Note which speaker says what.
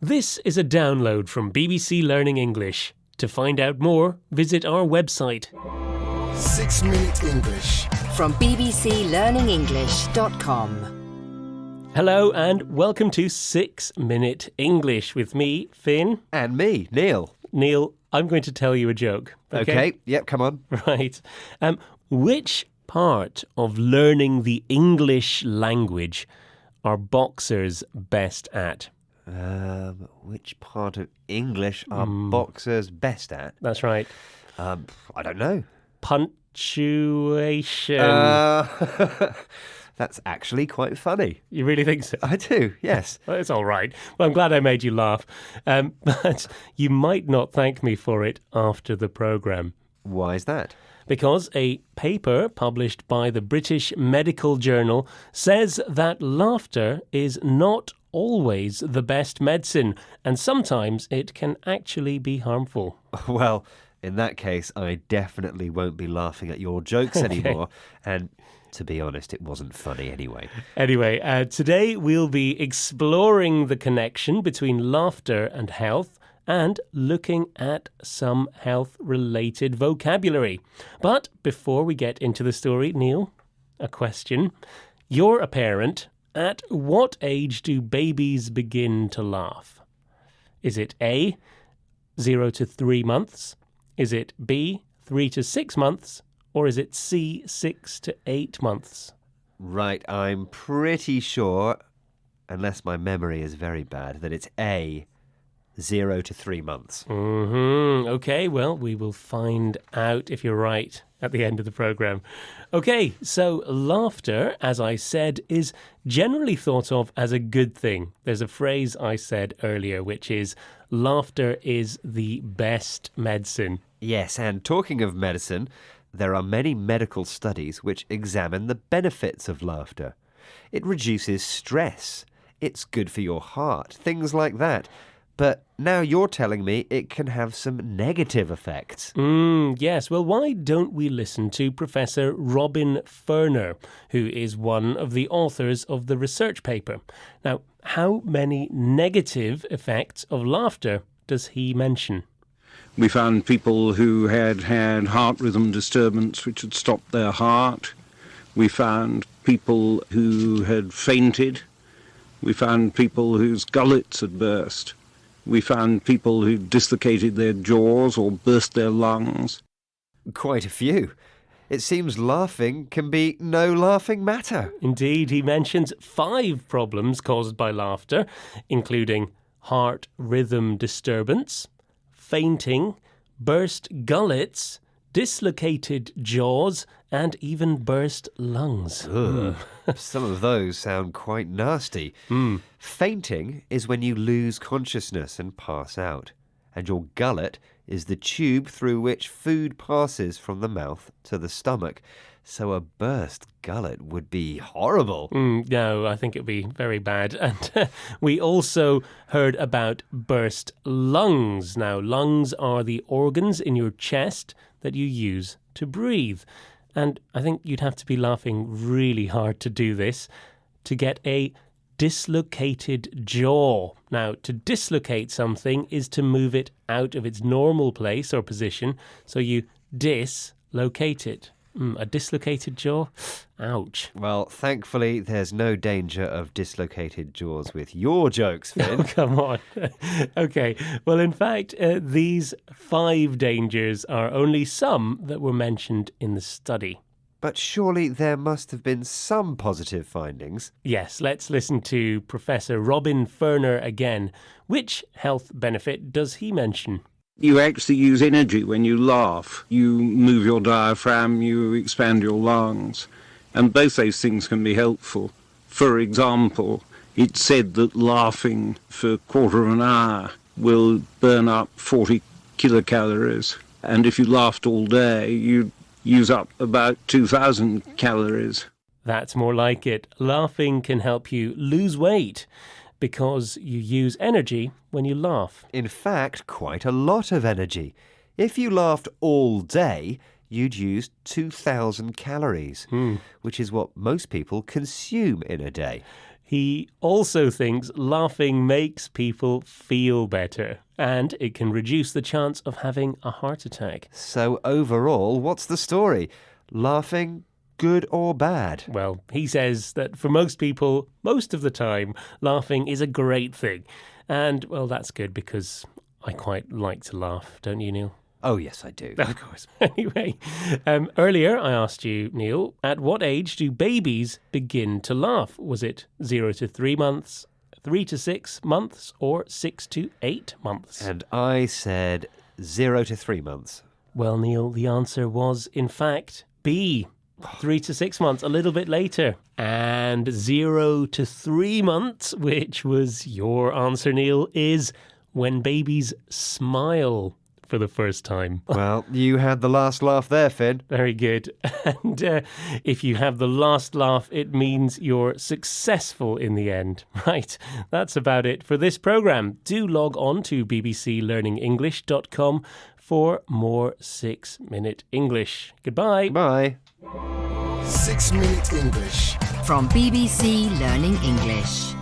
Speaker 1: This is a download from BBC Learning English. To find out more, visit our website.
Speaker 2: 6 Minute English
Speaker 3: From bbclearningenglish.com.
Speaker 1: Hello and welcome to 6 Minute English with me, Finn.
Speaker 4: And me, Neil.
Speaker 1: Neil, I'm going to tell you a joke.
Speaker 4: Okay, yep, come on.
Speaker 1: Right. Which part of learning the English language are boxers best at?
Speaker 4: Which part of English are boxers best at?
Speaker 1: That's right.
Speaker 4: I don't know.
Speaker 1: Punctuation.
Speaker 4: That's actually quite funny.
Speaker 1: You really think so?
Speaker 4: I do, yes.
Speaker 1: Well, it's all right. Well, I'm glad I made you laugh. But you might not thank me for it after the programme.
Speaker 4: Why is that?
Speaker 1: Because a paper published by the British Medical Journal says that laughter is not always the best medicine, and sometimes it can actually be harmful.
Speaker 4: Well, in that case, I definitely won't be laughing at your jokes anymore. And to be honest, it wasn't funny anyway.
Speaker 1: Anyway, today we'll be exploring the connection between laughter and health and looking at some health-related vocabulary. But before we get into the story, Neil, a question. You're a parent. At what age do babies begin to laugh? Is it A, 0 to 3 months? Is it B, 3 to 6 months? Or is it C, 6 to 8 months?
Speaker 4: Right, I'm pretty sure, unless my memory is very bad, that it's A, 0 to 3 months.
Speaker 1: Okay, well, we will find out if you're right at the end of the programme. Okay, so laughter, as I said, is generally thought of as a good thing. There's a phrase I said earlier, which is, laughter is the best medicine.
Speaker 4: Yes, and talking of medicine, there are many medical studies which examine the benefits of laughter. It reduces stress. It's good for your heart, things like that. But now you're telling me it can have some negative effects.
Speaker 1: Yes, well, why don't we listen to Professor Robin Furner, who is one of the authors of the research paper. Now, how many negative effects of laughter does he mention?
Speaker 5: We found people who had heart rhythm disturbance which had stopped their heart. We found people who had fainted. We found people whose gullets had burst. We found people who dislocated their jaws or burst their lungs.
Speaker 4: Quite a few. It seems laughing can be no laughing matter.
Speaker 1: Indeed, he mentions 5 problems caused by laughter, including heart rhythm disturbance, fainting, burst gullets, dislocated jaws, and even burst lungs.
Speaker 4: Some of those sound quite nasty. Fainting is when you lose consciousness and pass out. And your gullet is the tube through which food passes from the mouth to the stomach. So a burst gullet would be horrible.
Speaker 1: No, I think it would be very bad. And we also heard about burst lungs. Now, lungs are the organs in your chest that you use to breathe. And I think you'd have to be laughing really hard to do this, to get a dislocated jaw. Now, to dislocate something is to move it out of its normal place or position, so you dislocate it. A dislocated jaw? Ouch.
Speaker 4: Well, thankfully, there's no danger of dislocated jaws with your jokes, Finn.
Speaker 1: Oh, come on. Okay. Well, in fact, these 5 dangers are only some that were mentioned in the study.
Speaker 4: But surely there must have been some positive findings.
Speaker 1: Yes, let's listen to Professor Robin Furner again. Which health benefit does he mention?
Speaker 5: You actually use energy when you laugh. You move your diaphragm, you expand your lungs, and both those things can be helpful. For example, it's said that laughing for a quarter of an hour will burn up 40 kilocalories, and if you laughed all day, you'd use up about 2,000 calories.
Speaker 1: That's more like it. Laughing can help you lose weight because you use energy when you laugh.
Speaker 4: In fact, quite a lot of energy. If you laughed all day, you'd use 2,000 calories, which is what most people consume in a day.
Speaker 1: He also thinks laughing makes people feel better and it can reduce the chance of having a heart attack.
Speaker 4: So overall, what's the story? Laughing, good or bad?
Speaker 1: Well, he says that for most people, most of the time, laughing is a great thing. And, well, that's good because I quite like to laugh, don't you, Neil?
Speaker 4: Oh, yes, I do.
Speaker 1: Of course. Anyway, earlier I asked you, Neil, at what age do babies begin to laugh? Was it 0 to 3 months, 3 to 6 months, or 6 to 8 months?
Speaker 4: And I said 0 to 3 months.
Speaker 1: Well, Neil, the answer was, in fact, B. 3 to 6 months, a little bit later. And 0 to 3 months, which was your answer, Neil, is when babies smile for the first time.
Speaker 4: Well, you had the last laugh there, Finn.
Speaker 1: Very good. And if you have the last laugh, it means you're successful in the end. Right, that's about it for this programme. Do log on to bbclearningenglish.com for more 6 Minute English. Goodbye.
Speaker 4: Bye.
Speaker 2: 6 Minute English.
Speaker 3: From BBC Learning English.